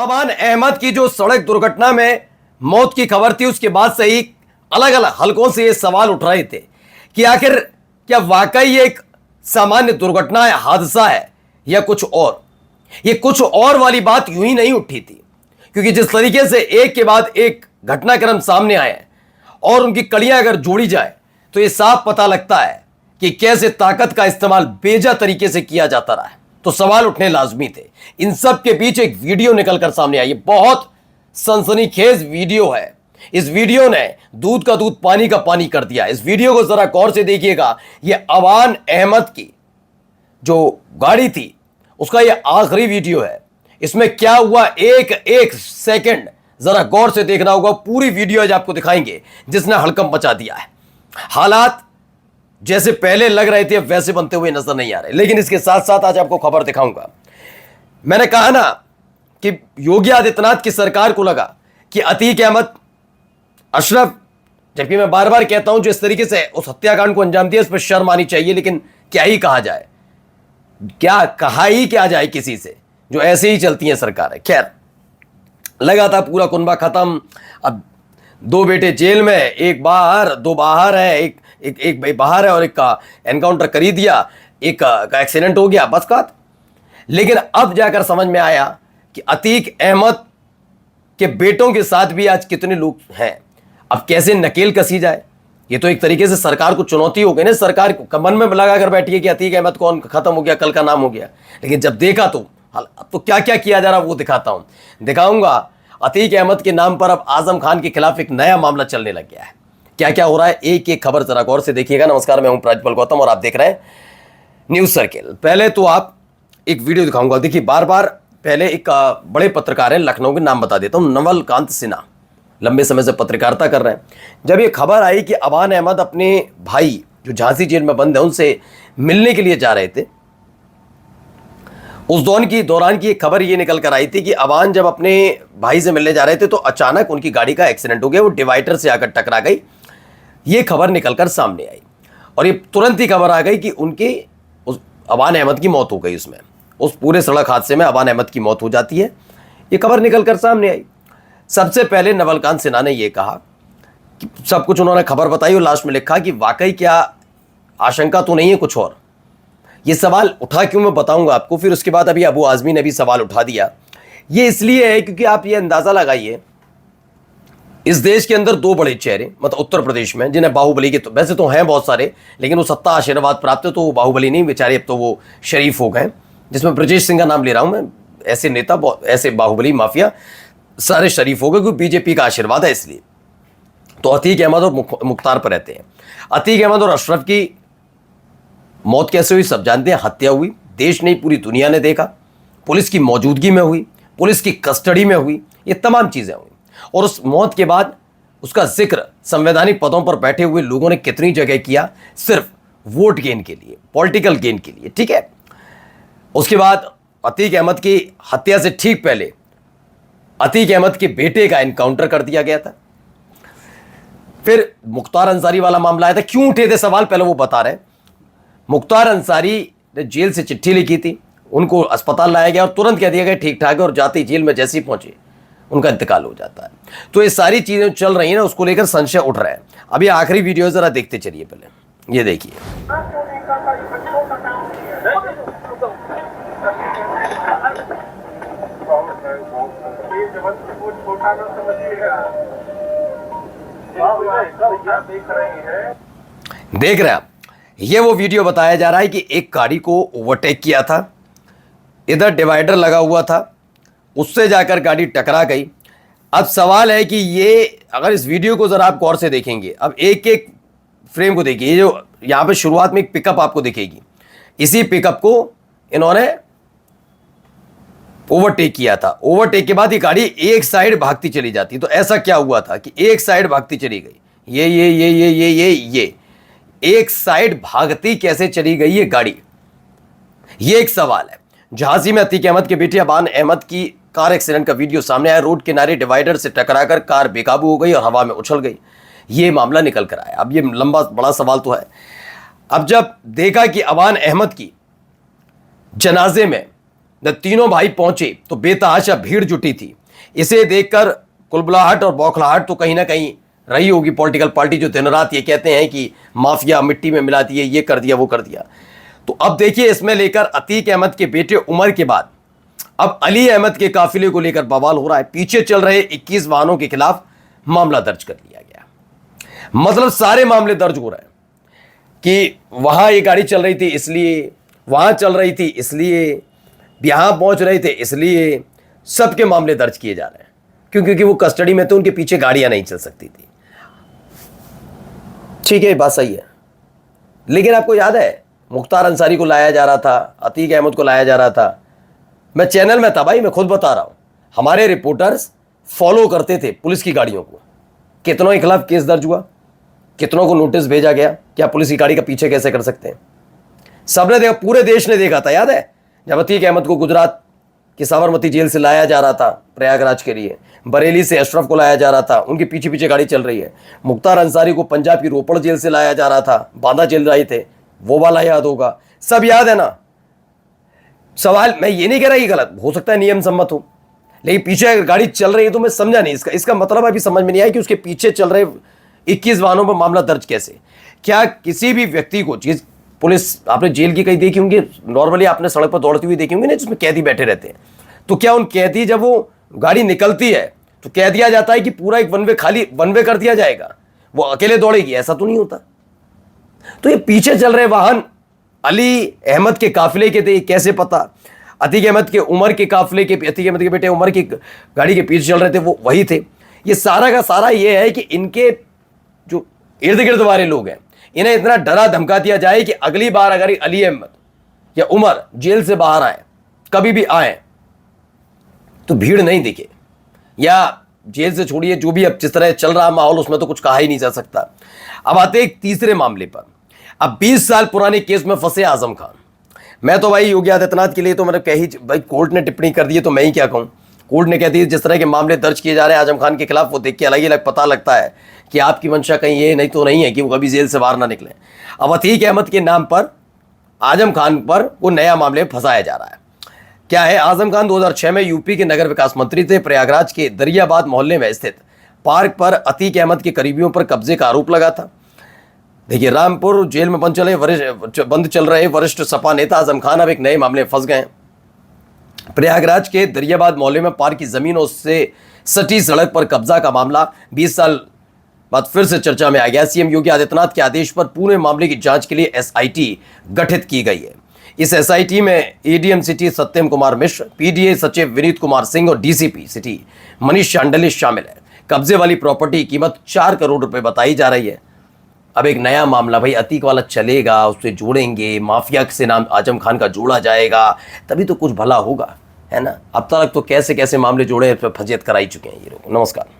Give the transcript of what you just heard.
अमान अहमद की जो सड़क दुर्घटना में मौत की खबर थी, उसके बाद से ही अलग अलग हलकों से ये सवाल उठ रहे थे कि आखिर क्या वाकई ये एक सामान्य दुर्घटना है, हादसा है, या कुछ और। ये कुछ और वाली बात यूं ही नहीं उठी थी, क्योंकि जिस तरीके से एक के बाद एक घटनाक्रम सामने आए हैं और उनकी कड़ियां अगर जोड़ी जाए तो ये साफ पता लगता है कि कैसे ताकत का इस्तेमाल बेजा तरीके से किया जाता रहा है। तो सवाल उठने लाजमी थे। इन सब के बीच एक वीडियो निकलकर सामने आई, बहुत सनसनीखेज वीडियो है। इस वीडियो ने दूध का दूध पानी का पानी कर दिया। इस वीडियो को जरा गौर से देखिएगा। यह अमान अहमद की जो गाड़ी थी उसका यह आखिरी वीडियो है। इसमें क्या हुआ, एक एक सेकंड जरा गौर से देखना होगा। पूरी वीडियो आज आपको दिखाएंगे जिसने हड़कंप मचा दिया है। हालात जैसे पहले लग रहे थे वैसे बनते हुए नजर नहीं आ रहे। लेकिन इसके साथ साथ आज आपको खबर दिखाऊंगा। मैंने कहा ना कि योगी आदित्यनाथ की सरकार को लगा कि अतीक अहमद, अशरफ, जबकि मैं बार बार कहता हूं जो इस तरीके से उस हत्याकांड को अंजाम दिया उस पर शर्म आनी चाहिए। लेकिन क्या ही कहा जाए, क्या कहा ही क्या जाए किसी से, जो ऐसे ही चलती है सरकार है। खैर, लगा था पूरा कुनबा खत्म। अब दो बेटे जेल में, एक बाहर, दो बाहर है, एक बाहर है और एक का एनकाउंटर कर ही दिया, एक का एक्सीडेंट हो गया, बस बात। लेकिन अब जाकर समझ में आया कि अतीक अहमद के बेटों के साथ भी आज कितने लोग हैं। अब कैसे नकेल कसी जाए, ये तो एक तरीके से सरकार को चुनौती हो गई ना। सरकार को मन में लगा कर बैठी है कि अतीक अहमद कौन खत्म हो गया, कल का नाम हो गया। लेकिन जब देखा तो अब तो क्या क्या किया जा रहा वो दिखाऊंगा। अतीक अहमद के नाम पर अब आजम खान के खिलाफ एक नया मामला चलने लग गया है। क्या क्या हो रहा है, एक एक खबर जरा गौर से देखिएगा। नमस्कार, मैं हूं प्राजपल गौतम और आप देख रहे हैं न्यूज सर्किल। पहले तो आप एक वीडियो दिखाऊंगा। देखिए, बार बार पहले एक बड़े पत्रकार हैं लखनऊ के, नाम बता देता हूं, नवलकांत सिन्हा, लंबे समय से पत्रकारिता कर रहे हैं। जब ये खबर आई कि अमान अहमद अपने भाई जो झांसी जेल में बंद है उनसे मिलने के लिए जा रहे थे, उस दौरान की एक खबर ये निकल कर आई थी कि अमान जब अपने भाई से मिलने जा रहे थे तो अचानक उनकी गाड़ी का एक्सीडेंट हो गया, वो डिवाइडर से आकर टकरा गई। ये खबर निकलकर सामने आई और ये तुरंत ही खबर आ गई कि उनके उस अमान अहमद की मौत हो गई। उसमें उस पूरे सड़क हादसे में अमान अहमद की मौत हो जाती है। ये खबर निकलकर सामने आई। सबसे पहले नवलकांत सिन्हा ने यह कहा कि सब कुछ उन्होंने खबर बताई और लास्ट में लिखा कि वाकई क्या आशंका तो नहीं है कुछ और। ये सवाल उठा क्यों, मैं बताऊंगा आपको। फिर उसके बाद अभी अबू आजमी ने भी सवाल उठा दिया। ये इसलिए है क्योंकि आप ये अंदाजा लगाइए, इस देश के अंदर दो बड़े चेहरे, मतलब उत्तर प्रदेश में, जिन्हें बाहुबली के तो वैसे तो हैं बहुत सारे, लेकिन वो सत्ता आशीर्वाद प्राप्त है तो वो बाहुबली नहीं, बेचारे अब तो वो शरीफ हो गए। जिसमें ब्रजेश सिंह का नाम ले रहा हूं मैं। ऐसे नेता, ऐसे बाहुबली माफिया सारे शरीफ हो गए क्योंकि बीजेपी का आशीर्वाद है। इसलिए तो अतीक अहमद और मुख्तार पर रहते हैं। अतीक अहमद और अशरफ की मौत कैसे हुई सब जानते हैं। हत्या हुई, देश नहीं पूरी दुनिया ने देखा, पुलिस की मौजूदगी में हुई, पुलिस की कस्टडी में हुई, ये तमाम चीजें हुई। और उस मौत के बाद उसका जिक्र संवैधानिक पदों पर बैठे हुए लोगों ने कितनी जगह किया, सिर्फ वोट गेन के लिए, पॉलिटिकल गेन के लिए, ठीक है। उसके बाद अतीक अहमद की हत्या से ठीक पहले अतीक अहमद के बेटे का एनकाउंटर कर दिया गया था। फिर मुख्तार अंसारी वाला मामला आया था। क्यों उठे थे सवाल, पहले वो बता रहे हैं। मुख्तार अंसारी ने जेल से चिट्ठी लिखी थी, उनको अस्पताल लाया गया और तुरंत कह दिया गया ठीक ठाक है, और जाते ही जेल में जैसे ही पहुंचे उनका इंतकाल हो जाता है। तो ये सारी चीजें चल रही हैं ना, उसको लेकर संशय उठ रहा है। अभी आखिरी वीडियो जरा देखते चलिए। पहले ये देखिए। देख रहे हैं आप, ये वो वीडियो बताया जा रहा है कि एक गाड़ी को ओवरटेक किया था, इधर डिवाइडर लगा हुआ था, उससे जाकर गाड़ी टकरा गई। अब सवाल है कि ये, अगर इस वीडियो को जरा आप गौर से देखेंगे, अब एक एक फ्रेम को देखिए। जो यहां पे शुरुआत में एक पिकअप आपको दिखेगी, इसी पिकअप को इन्होंने ओवरटेक किया था। ओवरटेक के बाद ये गाड़ी एक साइड भागती चली जाती। तो ऐसा क्या हुआ था कि एक साइड भागती चली गई, ये एक साइड भागती कैसे चली गई ये गाड़ी, ये एक सवाल है। झांसी में अतीक अहमद के बेटे अमान अहमद की कार एक्सीडेंट का वीडियो सामने आया। रोड किनारे डिवाइडर से टकराकर कार बेकाबू हो गई और हवा में उछल गई। ये मामला निकल कर आया। अब ये लंबा बड़ा सवाल तो है। अब जब देखा कि अमान अहमद की जनाजे में जब तीनों भाई पहुंचे तो बेतहाशा भीड़ जुटी थी। इसे देखकर कुलबुलाहट और बौखलाहट तो कहीं ना कहीं रही होगी पॉलिटिकल पार्टी जो दिन रात ये कहते हैं कि माफिया मिट्टी में मिला दिए, ये कर दिया वो कर दिया। तो अब देखिए इसमें लेकर अतीक अहमद के बेटे उमर के बाद अब अली अहमद के काफिले को लेकर बवाल हो रहा है। पीछे चल रहे 21 वाहनों के खिलाफ मामला दर्ज कर लिया गया। मतलब सारे मामले दर्ज हो रहे हैं कि वहां ये गाड़ी चल रही थी इसलिए, वहां चल रही थी इसलिए, यहां पहुंच रहे थे इसलिए, सबके मामले दर्ज किए जा रहे हैं। क्योंकि वो कस्टडी में थे, उनके पीछे गाड़ियां नहीं चल सकती थी। ठीक है, बात सही है। लेकिन आपको याद है मुख्तार अंसारी को लाया जा रहा था, अतीक अहमद को लाया जा रहा था। मैं चैनल में था भाई, मैं खुद बता रहा हूं, हमारे रिपोर्टर्स फॉलो करते थे पुलिस की गाड़ियों को। कितनों के खिलाफ केस दर्ज हुआ, कितनों को नोटिस भेजा गया, क्या पुलिस की गाड़ी का पीछे कैसे कर सकते हैं। सबने देखा, पूरे देश ने देखा था। याद है जब अतीक अहमद को गुजरात की साबरमती जेल से लाया जा रहा था प्रयागराज के लिए, बरेली से अशरफ को लाया जा रहा था, उनके पीछे पीछे गाड़ी चल रही है। मुख्तार अंसारी को पंजाब की रोपड़ जेल से लाया जा रहा था, बांदा जेल रहे थे, वो वाला याद होगा, सब याद है ना। सवाल, मैं ये नहीं कह रहा कि गलत हो सकता है, नियम सम्मत हो, लेकिन पीछे अगर गाड़ी चल रही है तो मैं समझा नहीं इसका मतलब अभी समझ में नहीं आया कि उसके पीछे चल रहे 21 वाहनों पर मामला दर्ज कैसे। क्या किसी भी व्यक्ति को चीज, पुलिस आपने जेल की कहीं देखी होंगी, नॉर्मली आपने सड़क पर दौड़ती हुई देखी होंगी ना, जिसमें कैदी बैठे रहते हैं। तो क्या उन कैदी, जब वो गाड़ी निकलती है तो कह दिया जाता है कि पूरा एक वन वे खाली, वन वे कर दिया जाएगा, वो अकेले दौड़ेगी? ऐसा तो नहीं होता। तो ये पीछे चल रहे वाहन अली अहमद के काफिले के थे, कैसे पता? अतीक अहमद के उमर के काफिले के, अतीक अहमद के बेटे उमर की गाड़ी के पीछे चल रहे थे, वो वही थे। ये सारा का सारा ये है कि इनके जो इर्द गिर्द वाले लोग हैं, इन्हें इतना डरा धमका दिया जाए कि अगली बार अगर अली अहमद या उमर जेल से बाहर आए, कभी भी आए, तो भीड़ नहीं दिखे, या जेल से छोड़िए जो भी अब जिस तरह चल रहा माहौल, उसमें तो कुछ कहा ही नहीं जा सकता। अब आते एक तीसरे मामले पर। अब 20 साल पुराने केस में फंसे आजम खान। मैं तो भाई योगी आदित्यनाथ के लिए तो मैंने कही, भाई कोर्ट ने टिप्पणी कर दी है तो मैं ही क्या कहूं। कोर्ट ने कह दी जिस तरह के मामले दर्ज किए जा रहे हैं आजम खान के खिलाफ, वो देख के अलग ही अलग पता लगता है कि आपकी मंशा कहीं ये नहीं तो नहीं है कि वो कभी जेल से बाहर ना निकले। अब अतीक अहमद के नाम पर आजम खान पर वो नया मामले में फंसाया जा रहा है। क्या है, आजम खान 2006 में यूपी के नगर विकास मंत्री थे। प्रयागराज के दरियाबाद मोहल्ले में स्थित पार्क पर अतीक अहमद के करीबियों पर कब्जे का आरोप लगा था। देखिए, रामपुर जेल में बंद चल रहे वरिष्ठ सपा नेता आजम खान अब एक नए मामले में फंस गए। प्रयागराज के दरियाबाद मोहल्ले में पार्क की जमीनों से सटी सड़क पर कब्जा का मामला 20 साल बाद फिर से चर्चा में आ गया। सीएम योगी आदित्यनाथ के आदेश पर पूरे मामले की जांच के लिए एसआईटी गठित की गई है। इस एसआईटी में एडीएम सिटी सत्यम कुमार मिश्र, पीडीए सचिव विनीत कुमार सिंह और डीसीपी सिटी मनीष चांडली शामिल है। कब्जे वाली प्रॉपर्टी की कीमत 4 करोड़ रुपए बताई जा रही है। अब एक नया मामला, भाई अतीक वाला चलेगा, उससे जोड़ेंगे, माफिया से नाम आजम खान का जोड़ा जाएगा, तभी तो कुछ भला होगा, है ना। अब तक तो कैसे कैसे मामले जोड़े, फजीयत कराई चुके हैं ये लोग। नमस्कार।